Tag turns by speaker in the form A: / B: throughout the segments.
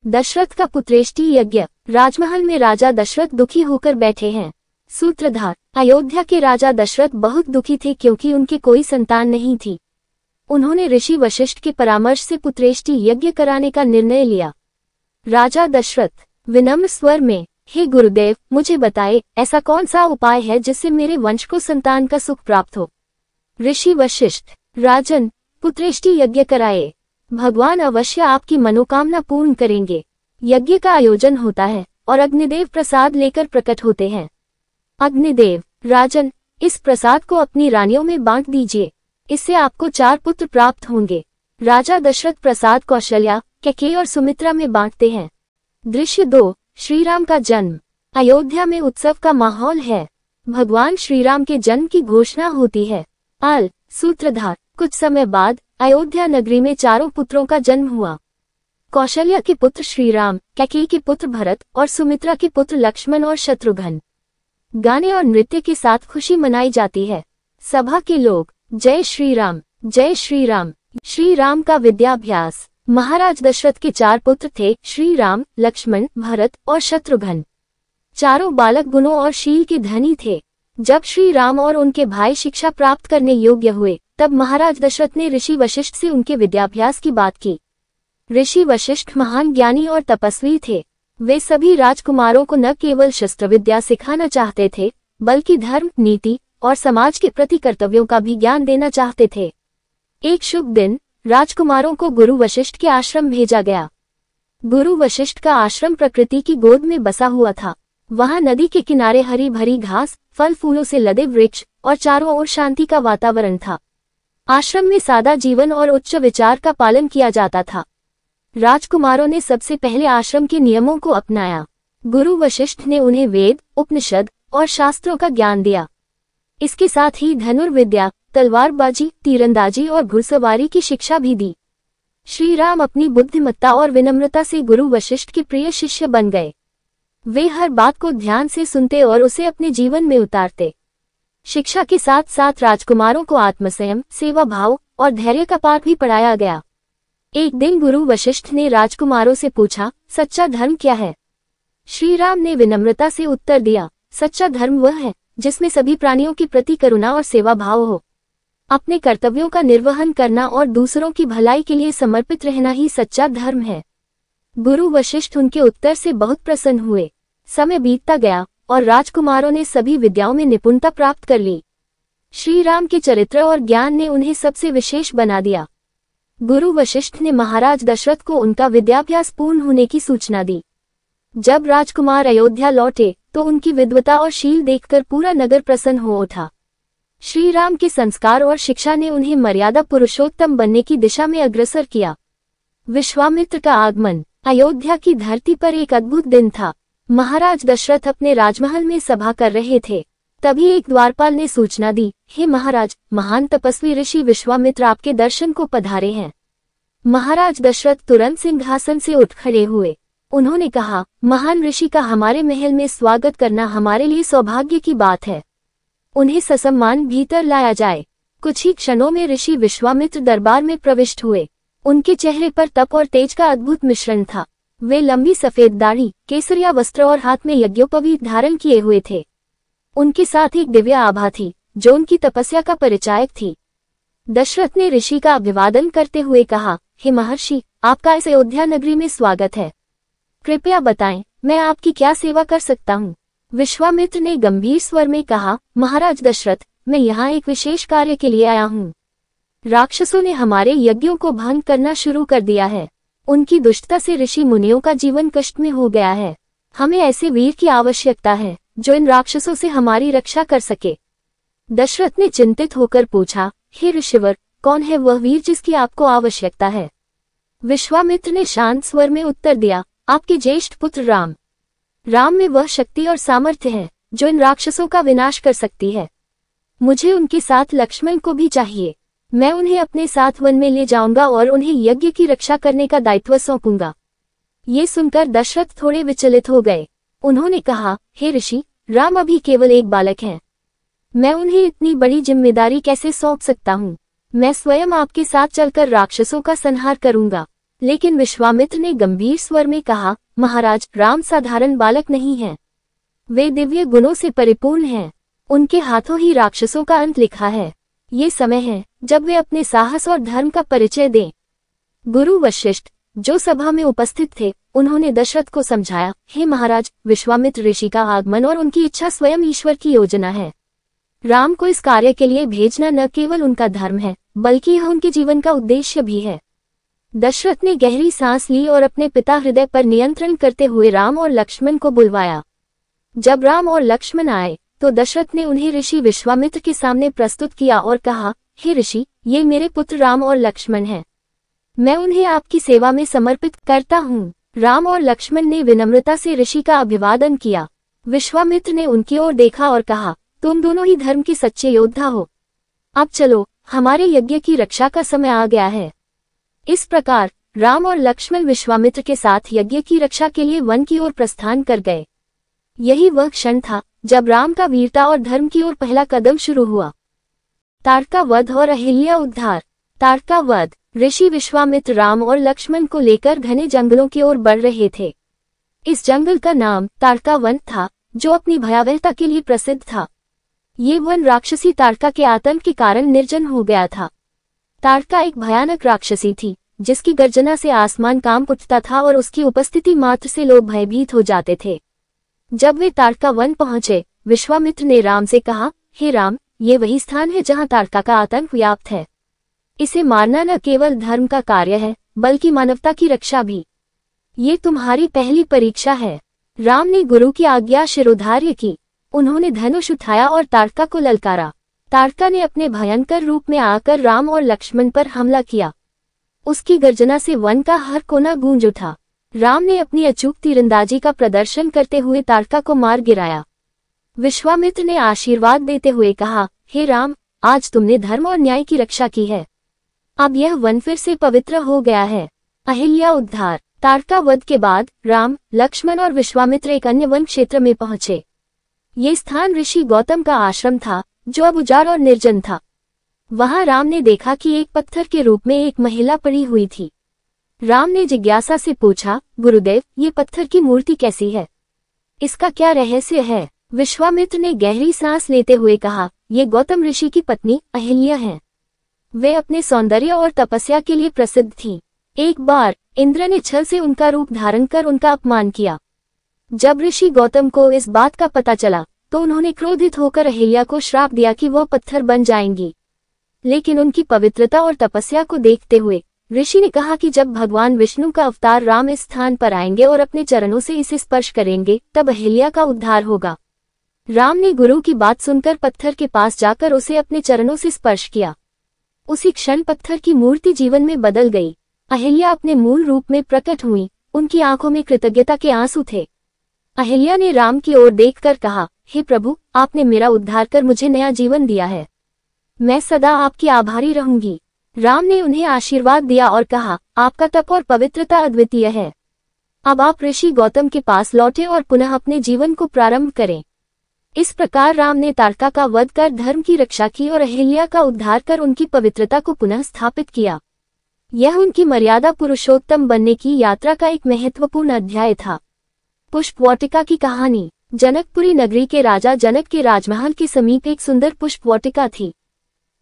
A: दशरथ का पुत्रेष्टि यज्ञ। राजमहल में राजा दशरथ दुखी होकर बैठे हैं। सूत्रधार। अयोध्या के राजा दशरथ बहुत दुखी थे क्योंकि उनके कोई संतान नहीं थी। उन्होंने ऋषि वशिष्ठ के परामर्श से पुत्रेष्टि यज्ञ कराने का निर्णय लिया। राजा दशरथ विनम्र स्वर में, हे गुरुदेव, मुझे बताए ऐसा कौन सा उपाय है जिससे मेरे वंश को संतान का सुख प्राप्त हो। ऋषि वशिष्ठ। राजन, पुत्रेष्टि यज्ञ कराए। भगवान अवश्य आपकी मनोकामना पूर्ण करेंगे। यज्ञ का आयोजन होता है और अग्निदेव प्रसाद लेकर प्रकट होते हैं। अग्निदेव। राजन, इस प्रसाद को अपनी रानियों में बांट दीजिए, इससे आपको 4 पुत्र प्राप्त होंगे। राजा दशरथ प्रसाद कौशल्या, कैकेयी और सुमित्रा में बांटते हैं। दृश्य 2। श्रीराम का जन्म। अयोध्या में उत्सव का माहौल है। भगवान श्रीराम के जन्म की घोषणा होती है। आल। सूत्रधार। कुछ समय बाद अयोध्या नगरी में 4 पुत्रों का जन्म हुआ। कौशल्या के पुत्र श्रीराम, कैकेयी के पुत्र भरत और सुमित्रा के पुत्र लक्ष्मण और शत्रुघ्न। गाने और नृत्य के साथ खुशी मनाई जाती है। सभा के लोग जय श्री राम, जय श्री राम। श्री राम का विद्याभ्यास। महाराज दशरथ के 4 पुत्र थे, श्री राम, लक्ष्मण, भरत और शत्रुघ्न। चारों बालक गुणों और शील के धनी थे। जब श्री राम और उनके भाई शिक्षा प्राप्त करने योग्य हुए, तब महाराज दशरथ ने ऋषि वशिष्ठ से उनके विद्याभ्यास की बात की। ऋषि वशिष्ठ महान ज्ञानी और तपस्वी थे। वे सभी राजकुमारों को न केवल शस्त्र विद्या सिखाना चाहते थे, बल्कि धर्म, नीति और समाज के प्रति कर्तव्यों का भी ज्ञान देना चाहते थे। एक शुभ दिन राजकुमारों को गुरु वशिष्ठ के आश्रम भेजा गया। गुरु वशिष्ठ का आश्रम प्रकृति की गोद में बसा हुआ था। वहां नदी के किनारे हरी भरी घास, फल फूलों से लदे वृक्ष और चारों ओर शांति का वातावरण था। आश्रम में सादा जीवन और उच्च विचार का पालन किया जाता था। राजकुमारों ने सबसे पहले आश्रम के नियमों को अपनाया। गुरु वशिष्ठ ने उन्हें वेद, उपनिषद और शास्त्रों का ज्ञान दिया। इसके साथ ही धनुर्विद्या, तलवारबाजी, तीरंदाजी और घुड़सवारी की शिक्षा भी दी। श्री राम अपनी बुद्धिमत्ता और विनम्रता से गुरु वशिष्ठ के प्रिय शिष्य बन गए। वे हर बात को ध्यान से सुनते और उसे अपने जीवन में उतारते। शिक्षा के साथ साथ राजकुमारों को आत्मसंयम, सेवा भाव और धैर्य का पाठ भी पढ़ाया गया। एक दिन गुरु वशिष्ठ ने राजकुमारों से पूछा, सच्चा धर्म क्या है? श्री राम ने विनम्रता से उत्तर दिया, सच्चा धर्म वह है जिसमें सभी प्राणियों के प्रति करुणा और सेवा भाव हो। अपने कर्तव्यों का निर्वहन करना और दूसरों की भलाई के लिए समर्पित रहना ही सच्चा धर्म है। गुरु वशिष्ठ उनके उत्तर से बहुत प्रसन्न हुए। समय बीतता गया और राजकुमारों ने सभी विद्याओं में निपुणता प्राप्त कर ली। श्री राम के चरित्र और ज्ञान ने उन्हें सबसे विशेष बना दिया। गुरु वशिष्ठ ने महाराज दशरथ को उनका विद्याभ्यास पूर्ण होने की सूचना दी। जब राजकुमार अयोध्या लौटे तो उनकी विद्वता और शील देखकर पूरा नगर प्रसन्न हो उठा। श्री राम के संस्कार और शिक्षा ने उन्हें मर्यादा पुरुषोत्तम बनने की दिशा में अग्रसर किया। विश्वामित्र का आगमन। अयोध्या की धरती पर एक अद्भुत दिन था। महाराज दशरथ अपने राजमहल में सभा कर रहे थे। तभी एक द्वारपाल ने सूचना दी, हे महाराज, महान तपस्वी ऋषि विश्वामित्र आपके दर्शन को पधारे हैं। महाराज दशरथ तुरंत सिंहासन से उठ खड़े हुए। उन्होंने कहा, महान ऋषि का हमारे महल में स्वागत करना हमारे लिए सौभाग्य की बात है। उन्हें ससम्मान भीतर लाया जाए। कुछ ही क्षणों में ऋषि विश्वामित्र दरबार में प्रविष्ट हुए। उनके चेहरे पर तप और तेज का अद्भुत मिश्रण था। वे लंबी सफेद दाढ़ी, केसरिया वस्त्र और हाथ में यज्ञोपवीत धारण किए हुए थे। उनके साथ एक दिव्य आभा थी जो उनकी तपस्या का परिचायक थी। दशरथ ने ऋषि का अभिवादन करते हुए कहा, हे महर्षि, आपका इस अयोध्या नगरी में स्वागत है। कृपया बताएं, मैं आपकी क्या सेवा कर सकता हूँ? विश्वामित्र ने गंभीर स्वर में कहा, महाराज दशरथ, मैं यहाँ एक विशेष कार्य के लिए आया हूँ। राक्षसों ने हमारे यज्ञों को भंग करना शुरू कर दिया है। उनकी दुष्टता से ऋषि मुनियों का जीवन कष्ट में हो गया है। हमें ऐसे वीर की आवश्यकता है जो इन राक्षसों से हमारी रक्षा कर सके। दशरथ ने चिंतित होकर पूछा, हे ऋषिवर, कौन है वह वीर जिसकी आपको आवश्यकता है? विश्वामित्र ने शांत स्वर में उत्तर दिया, आपके ज्येष्ठ पुत्र राम। राम में वह शक्ति और सामर्थ्य है जो इन राक्षसों का विनाश कर सकती है। मुझे उनके साथ लक्ष्मण को भी चाहिए। मैं उन्हें अपने साथ वन में ले जाऊंगा और उन्हें यज्ञ की रक्षा करने का दायित्व सौंपूंगा। ये सुनकर दशरथ थोड़े विचलित हो गए। उन्होंने कहा, हे ऋषि, राम अभी केवल एक बालक हैं। मैं उन्हें इतनी बड़ी जिम्मेदारी कैसे सौंप सकता हूँ? मैं स्वयं आपके साथ चलकर राक्षसों का संहार करूंगा। लेकिन विश्वामित्र ने गंभीर स्वर में कहा, महाराज, राम साधारण बालक नहीं है। वे दिव्य गुणों से परिपूर्ण हैं। उनके हाथों ही राक्षसों का अंत लिखा है। ये समय है जब वे अपने साहस और धर्म का परिचय दें। गुरु वशिष्ठ, जो सभा में उपस्थित थे, उन्होंने दशरथ को समझाया, हे महाराज, विश्वामित्र ऋषि का आगमन और उनकी इच्छा स्वयं ईश्वर की योजना है। राम को इस कार्य के लिए भेजना न केवल उनका धर्म है, बल्कि यह उनके जीवन का उद्देश्य भी है। दशरथ ने गहरी सांस ली और अपने पिता हृदय पर नियंत्रण करते हुए राम और लक्ष्मण को बुलवाया। जब राम और लक्ष्मण आए तो दशरथ ने उन्हें ऋषि विश्वामित्र के सामने प्रस्तुत किया और कहा, हे ऋषि, ये मेरे पुत्र राम और लक्ष्मण हैं। मैं उन्हें आपकी सेवा में समर्पित करता हूँ। राम और लक्ष्मण ने विनम्रता से ऋषि का अभिवादन किया। विश्वामित्र ने उनकी ओर देखा और कहा, तुम दोनों ही धर्म के सच्चे योद्धा हो। अब चलो, हमारे यज्ञ की रक्षा का समय आ गया है। इस प्रकार राम और लक्ष्मण विश्वामित्र के साथ यज्ञ की रक्षा के लिए वन की ओर प्रस्थान कर गए। यही वह क्षण था जब राम का वीरता और धर्म की ओर पहला कदम शुरू हुआ। ताड़का वध और अहिल्या उद्धार। ताड़का वध। ऋषि विश्वामित्र राम और लक्ष्मण को लेकर घने जंगलों की ओर बढ़ रहे थे। इस जंगल का नाम ताड़का वन था, जो अपनी भयावहता के लिए प्रसिद्ध था। ये वन राक्षसी ताड़का के आतंक के कारण निर्जन हो गया था। ताड़का एक भयानक राक्षसी थी, जिसकी गर्जना से आसमान कांप उठता था और उसकी उपस्थिति मात्र से लोग भयभीत हो जाते थे। जब वे ताड़का वन पहुंचे, विश्वामित्र ने राम से कहा, हे राम, ये वही स्थान है जहां ताड़का का आतंक व्याप्त है। इसे मारना न केवल धर्म का कार्य है, बल्कि मानवता की रक्षा भी। ये तुम्हारी पहली परीक्षा है। राम ने गुरु की आज्ञा शिरोधार्य की। उन्होंने धनुष उठाया और ताड़का को ललकारा। ताड़का ने अपने भयंकर रूप में आकर राम और लक्ष्मण पर हमला किया। उसकी गर्जना से वन का हर कोना गूंज उठा। राम ने अपनी अचूक तीरंदाजी का प्रदर्शन करते हुए ताड़का को मार गिराया। विश्वामित्र ने आशीर्वाद देते हुए कहा, हे राम, आज तुमने धर्म और न्याय की रक्षा की है। अब यह वन फिर से पवित्र हो गया है। अहिल्या उद्धार। ताड़का वध के बाद राम, लक्ष्मण और विश्वामित्र एक अन्य वन क्षेत्र में पहुंचे। ये स्थान ऋषि गौतम का आश्रम था, जो अब उजाड़ और निर्जन था। वहां राम ने देखा कि एक पत्थर के रूप में एक महिला पड़ी हुई थी। राम ने जिज्ञासा से पूछा, गुरुदेव, ये पत्थर की मूर्ति कैसी है? इसका क्या रहस्य है? विश्वामित्र ने गहरी सांस लेते हुए कहा, ये गौतम ऋषि की पत्नी अहिल्या है। वे अपने सौंदर्य और तपस्या के लिए प्रसिद्ध थीं। एक बार इंद्र ने छल से उनका रूप धारण कर उनका अपमान किया। जब ऋषि गौतम को इस बात का पता चला, तो उन्होंने क्रोधित होकर अहिल्या को श्राप दिया कि वह पत्थर बन जाएंगी। लेकिन उनकी पवित्रता और तपस्या को देखते हुए ऋषि ने कहा कि जब भगवान विष्णु का अवतार राम इस स्थान पर आएंगे और अपने चरणों से इसे स्पर्श करेंगे, तब अहिल्या का उद्धार होगा। राम ने गुरु की बात सुनकर पत्थर के पास जाकर उसे अपने चरणों से स्पर्श किया। उसी क्षण पत्थर की मूर्ति जीवन में बदल गई। अहिल्या अपने मूल रूप में प्रकट हुई। उनकी आंखों में कृतज्ञता के आंसू थे। अहिल्या ने राम की ओर देखकर कहा, हे प्रभु, आपने मेरा उद्धार कर मुझे नया जीवन दिया है। मैं सदा आपकी आभारी रहूंगी। राम ने उन्हें आशीर्वाद दिया और कहा, आपका तप और पवित्रता अद्वितीय है। अब आप ऋषि गौतम के पास लौटे और पुनः अपने जीवन को प्रारंभ करें। इस प्रकार राम ने ताड़का का वध कर धर्म की रक्षा की और अहिल्या का उद्धार कर उनकी पवित्रता को पुनः स्थापित किया। यह उनकी मर्यादा पुरुषोत्तम बनने की यात्रा का एक महत्वपूर्ण अध्याय था। पुष्प वाटिका की कहानी। जनकपुरी नगरी के राजा जनक के राजमहल के समीप एक सुंदर पुष्प वाटिका थी।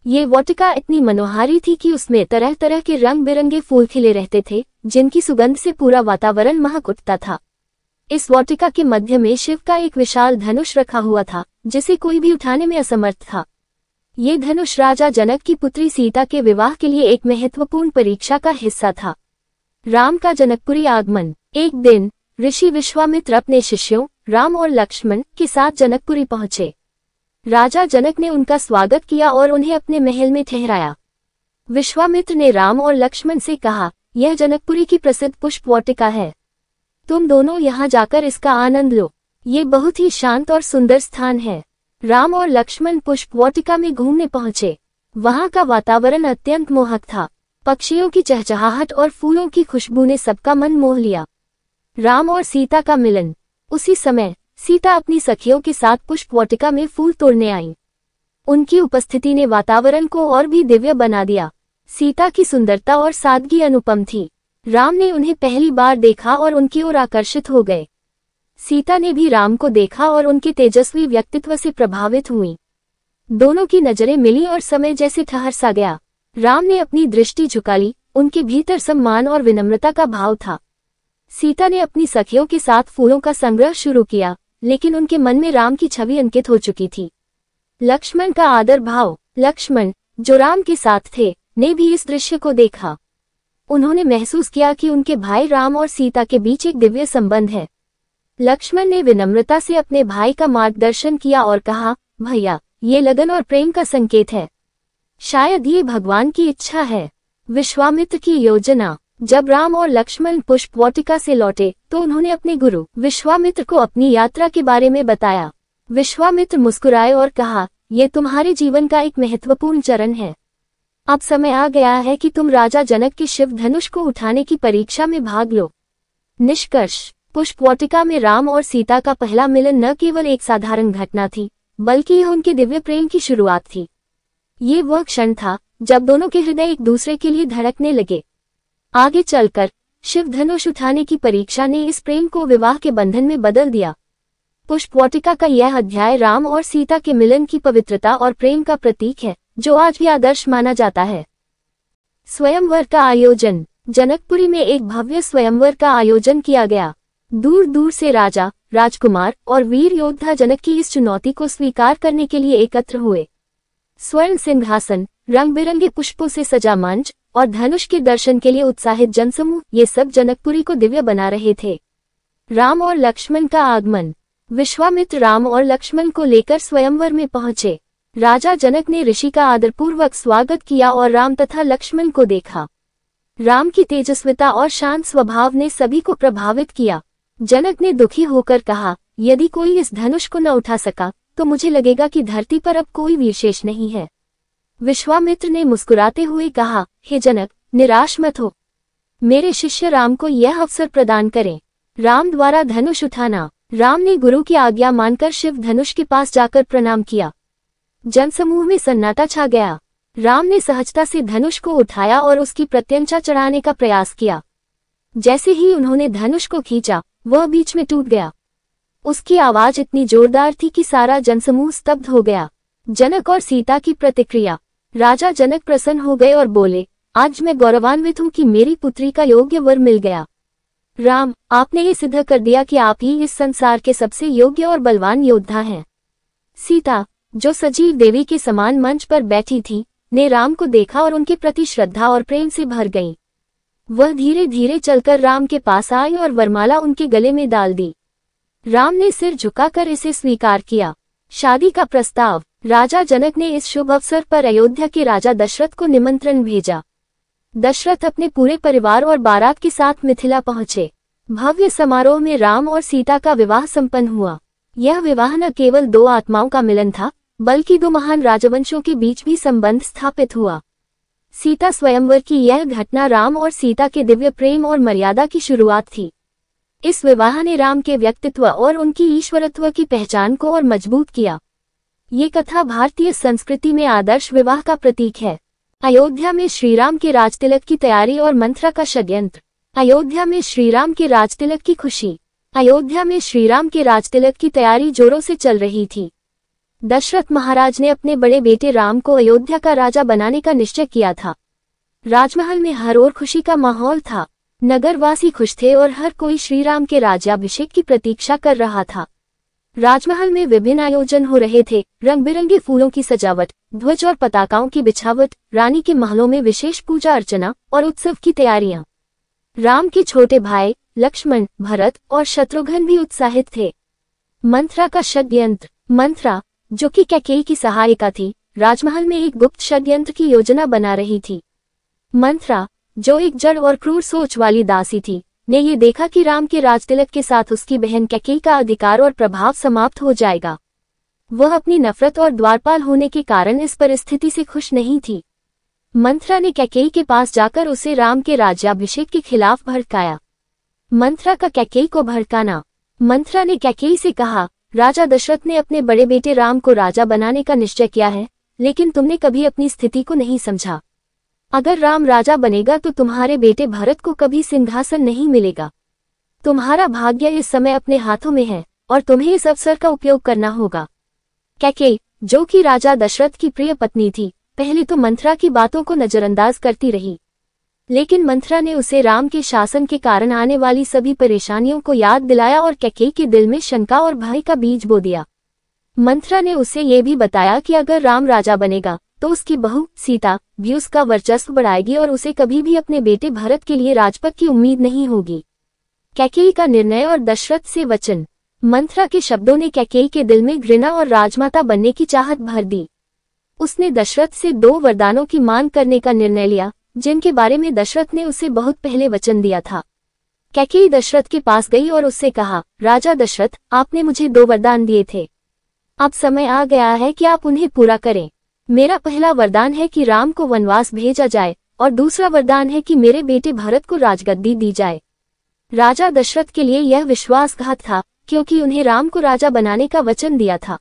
A: ये वाटिका इतनी मनोहारी थी कि उसमें तरह तरह के रंग बिरंगे फूल खिले रहते थे, जिनकी सुगंध से पूरा वातावरण महक उठता था। इस वाटिका के मध्य में शिव का एक विशाल धनुष रखा हुआ था, जिसे कोई भी उठाने में असमर्थ था। ये धनुष राजा जनक की पुत्री सीता के विवाह के लिए एक महत्वपूर्ण परीक्षा का हिस्सा था। राम का जनकपुरी आगमन। एक दिन ऋषि विश्वामित्र अपने शिष्यों राम और लक्ष्मण के साथ जनकपुरी पहुंचे। राजा जनक ने उनका स्वागत किया और उन्हें अपने महल में ठहराया। विश्वामित्र ने राम और लक्ष्मण से कहा, यह जनकपुरी की प्रसिद्ध पुष्प वाटिका है। तुम दोनों यहाँ जाकर इसका आनंद लो। ये बहुत ही शांत और सुंदर स्थान है। राम और लक्ष्मण पुष्प वाटिका में घूमने पहुंचे। वहां का वातावरण अत्यंत मोहक था। पक्षियों की चहचहाहट और फूलों की खुशबू ने सबका मन मोह लिया। राम और सीता का मिलन। उसी समय सीता अपनी सखियों के साथ पुष्प वाटिका में फूल तोड़ने आईं। उनकी उपस्थिति ने वातावरण को और भी दिव्य बना दिया। सीता की सुंदरता और सादगी अनुपम थी। राम ने उन्हें पहली बार देखा और उनकी ओर आकर्षित हो गए। सीता ने भी राम को देखा और उनके तेजस्वी व्यक्तित्व से प्रभावित हुई। दोनों की नजरें मिली और समय जैसे ठहर सा गया। राम ने अपनी दृष्टि झुका ली, उनके भीतर सम्मान और विनम्रता का भाव था। सीता ने अपनी सखियों के साथ फूलों का संग्रह शुरू किया, लेकिन उनके मन में राम की छवि अंकित हो चुकी थी। लक्ष्मण का आदर भाव। लक्ष्मण, जो राम के साथ थे, ने भी इस दृश्य को देखा। उन्होंने महसूस किया कि उनके भाई राम और सीता के बीच एक दिव्य संबंध है। लक्ष्मण ने विनम्रता से अपने भाई का मार्गदर्शन किया और कहा, भैया, ये लगन और प्रेम का संकेत है। शायद ये भगवान की इच्छा है। विश्वामित्र की योजना। जब राम और लक्ष्मण पुष्प वाटिका से लौटे तो उन्होंने अपने गुरु विश्वामित्र को अपनी यात्रा के बारे में बताया। विश्वामित्र मुस्कुराए और कहा, यह तुम्हारे जीवन का एक महत्वपूर्ण चरण है। अब समय आ गया है कि तुम राजा जनक के शिव धनुष को उठाने की परीक्षा में भाग लो। निष्कर्ष, पुष्प वाटिका में राम और सीता का पहला मिलन न केवल एक साधारण घटना थी, बल्कि यह उनके दिव्य प्रेम की शुरुआत थी। ये वह क्षण था जब दोनों के हृदय एक दूसरे के लिए धड़कने लगे। आगे चलकर शिव धनुष उठाने की परीक्षा ने इस प्रेम को विवाह के बंधन में बदल दिया। पुष्प वाटिका का यह अध्याय राम और सीता के मिलन की पवित्रता और प्रेम का प्रतीक है, जो आज भी आदर्श माना जाता है। स्वयंवर का आयोजन। जनकपुरी में एक भव्य स्वयंवर का आयोजन किया गया। दूर दूर से राजा, राजकुमार और वीर योद्धा जनक की इस चुनौती को स्वीकार करने के लिए एकत्र हुए। स्वर्ण सिंहासन, रंग बिरंगे पुष्पों से सजा मंच और धनुष के दर्शन के लिए उत्साहित जनसमूह, ये सब जनकपुरी को दिव्य बना रहे थे। राम और लक्ष्मण का आगमन। विश्वामित्र राम और लक्ष्मण को लेकर स्वयंवर में पहुंचे। राजा जनक ने ऋषि का आदरपूर्वक स्वागत किया और राम तथा लक्ष्मण को देखा। राम की तेजस्विता और शांत स्वभाव ने सभी को प्रभावित किया। जनक ने दुखी होकर कहा, यदि कोई इस धनुष को न उठा सका तो मुझे लगेगा कि धरती पर अब कोई विशेष नहीं है। विश्वामित्र ने मुस्कुराते हुए कहा, हे जनक, निराश मत हो। मेरे शिष्य राम को यह अवसर प्रदान करें। राम द्वारा धनुष उठाना। राम ने गुरु की आज्ञा मानकर शिव धनुष के पास जाकर प्रणाम किया। जनसमूह में सन्नाटा छा गया। राम ने सहजता से धनुष को उठाया और उसकी प्रत्यंचा चढ़ाने का प्रयास किया। जैसे ही उन्होंने धनुष को खींचा, वह बीच में टूट गया। उसकी आवाज इतनी जोरदार थी कि सारा जनसमूह स्तब्ध हो गया। जनक और सीता की प्रतिक्रिया। राजा जनक प्रसन्न हो गए और बोले, आज मैं गौरवान्वित हूँ कि मेरी पुत्री का योग्य वर मिल गया। राम, आपने ये सिद्ध कर दिया कि आप ही इस संसार के सबसे योग्य और बलवान योद्धा हैं। सीता, जो सजीव देवी के समान मंच पर बैठी थी, ने राम को देखा और उनके प्रति श्रद्धा और प्रेम से भर गई। वह धीरे धीरे चलकर राम के पास आई और वरमाला उनके गले में डाल दी। राम ने सिर झुकाकर इसे स्वीकार किया। शादी का प्रस्ताव। राजा जनक ने इस शुभ अवसर पर अयोध्या के राजा दशरथ को निमंत्रण भेजा। दशरथ अपने पूरे परिवार और बारात के साथ मिथिला पहुंचे। भव्य समारोह में राम और सीता का विवाह संपन्न हुआ। यह विवाह न केवल दो आत्माओं का मिलन था, बल्कि दो महान राजवंशों के बीच भी संबंध स्थापित हुआ। सीता स्वयंवर की यह घटना राम और सीता के दिव्य प्रेम और मर्यादा की शुरुआत थी। इस विवाह ने राम के व्यक्तित्व और उनकी ईश्वरत्व की पहचान को और मजबूत किया। ये कथा भारतीय संस्कृति में आदर्श विवाह का प्रतीक है। अयोध्या में श्रीराम के राजतिलक की तैयारी और मंथरा का षड्यंत्र। अयोध्या में श्रीराम के राजतिलक की खुशी। अयोध्या में श्रीराम के राजतिलक की तैयारी जोरों से चल रही थी। दशरथ महाराज ने अपने बड़े बेटे राम को अयोध्या का राजा बनाने का निश्चय किया था। राजमहल में हर ओर खुशी का माहौल था। नगरवासी खुश थे और हर कोई श्रीराम के राज्याभिषेक की प्रतीक्षा कर रहा था। राजमहल में विभिन्न आयोजन हो रहे थे। रंग बिरंगे फूलों की सजावट, ध्वज और पताकाओं की बिछावट, रानी के महलों में विशेष पूजा अर्चना और उत्सव की तैयारियां। राम के छोटे भाई लक्ष्मण, भरत और शत्रुघ्न भी उत्साहित थे। मंथरा का षड्यंत्र। मंथरा, जो कि कैकेयी की सहायिका थी, राजमहल में एक गुप्त षड्यंत्र की योजना बना रही थी। मंथरा, जो एक जड़ और क्रूर सोच वाली दासी थी, ने ये देखा कि राम के राजतिलक के साथ उसकी बहन कैकेयी का अधिकार और प्रभाव समाप्त हो जाएगा। वह अपनी नफरत और द्वारपाल होने के कारण इस परिस्थिति से खुश नहीं थी। मंथरा ने कैकेयी के पास जाकर उसे राम के राज्याभिषेक के खिलाफ भड़काया। मंथरा का कैकेयी को भड़काना। मंथरा ने कैकेयी से कहा, राजा दशरथ ने अपने बड़े बेटे राम को राजा बनाने का निश्चय किया है, लेकिन तुमने कभी अपनी स्थिति को नहीं समझा। अगर राम राजा बनेगा तो तुम्हारे बेटे भरत को कभी सिंहासन नहीं मिलेगा। तुम्हारा भाग्य इस समय अपने हाथों में है और तुम्हें इस अवसर का उपयोग करना होगा। कैकेयी, जो कि राजा दशरथ की प्रिय पत्नी थी, पहले तो मंथरा की बातों को नजरअंदाज करती रही, लेकिन मंथरा ने उसे राम के शासन के कारण आने वाली सभी परेशानियों को याद दिलाया और कैकेयी के दिल में शंका और भय का बीज बो दिया। मंथरा ने उसे ये भी बताया कि अगर राम राजा बनेगा तो उसकी बहू सीता भी उसका वर्चस्व बढ़ाएगी और उसे कभी भी अपने बेटे भरत के लिए राजपद की उम्मीद नहीं होगी। कैकेयी का निर्णय और दशरथ से वचन। मंथरा के शब्दों ने कैकेयी के दिल में घृणा और राजमाता बनने की चाहत भर दी। उसने दशरथ से 2 वरदानों की मांग करने का निर्णय लिया, जिनके बारे में दशरथ ने उसे बहुत पहले वचन दिया था। कैकेयी दशरथ के पास गई और उससे कहा, राजा दशरथ, आपने मुझे 2 वरदान दिए थे। अब समय आ गया है कि आप उन्हें पूरा करें। मेरा पहला वरदान है कि राम को वनवास भेजा जाए और दूसरा वरदान है कि मेरे बेटे भरत को राजगद्दी दी जाए। राजा दशरथ के लिए यह विश्वासघात था, क्योंकि उन्हें राम को राजा बनाने का वचन दिया था।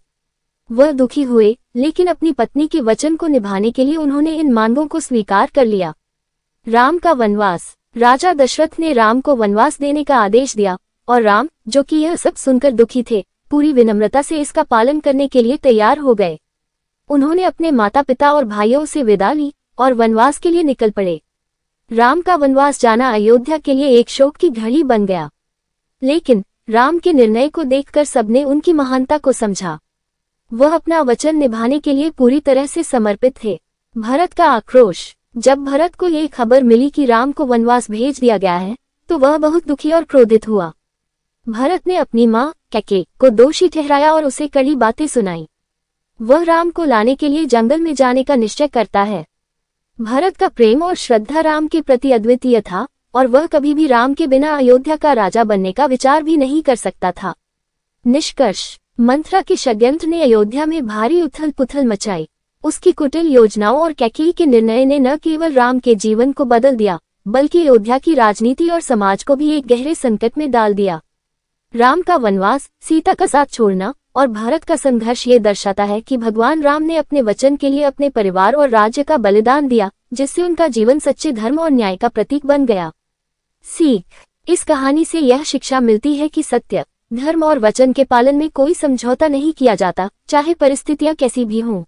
A: वह दुखी हुए, लेकिन अपनी पत्नी के वचन को निभाने के लिए उन्होंने इन मांगों को स्वीकार कर लिया। राम का वनवास। राजा दशरथ ने राम को वनवास देने का आदेश दिया और राम, जो कि यह सब सुनकर दुखी थे, पूरी विनम्रता से इसका पालन करने के लिए तैयार हो गए। उन्होंने अपने माता पिता और भाइयों से विदा ली और वनवास के लिए निकल पड़े। राम का वनवास जाना अयोध्या के लिए एक शोक की घड़ी बन गया, लेकिन राम के निर्णय को देखकर सबने उनकी महानता को समझा। वह अपना वचन निभाने के लिए पूरी तरह से समर्पित थे। भरत का आक्रोश। जब भरत को ये खबर मिली कि राम को वनवास भेज दिया गया है, तो वह बहुत दुखी और क्रोधित हुआ। भरत ने अपनी मां कैकेयी को दोषी ठहराया और उसे कड़ी बातें सुनाई। वह राम को लाने के लिए जंगल में जाने का निश्चय करता है। भरत का प्रेम और श्रद्धा राम के प्रति अद्वितीय था और वह कभी भी राम के बिना अयोध्या का राजा बनने का विचार भी नहीं कर सकता था। निष्कर्ष। मंथरा के षड्यंत्र ने अयोध्या में भारी उथल पुथल मचाई। उसकी कुटिल योजनाओं और कैकेयी के निर्णय ने न केवल राम के जीवन को बदल दिया, बल्कि अयोध्या की राजनीति और समाज को भी एक गहरे संकट में डाल दिया। राम का वनवास, सीता का साथ छोड़ना और भारत का संघर्ष ये दर्शाता है कि भगवान राम ने अपने वचन के लिए अपने परिवार और राज्य का बलिदान दिया, जिससे उनका जीवन सच्चे धर्म और न्याय का प्रतीक बन गया। सीख। इस कहानी से यह शिक्षा मिलती है कि सत्य, धर्म और वचन के पालन में कोई समझौता नहीं किया जाता, चाहे परिस्थितियां कैसी भी हों।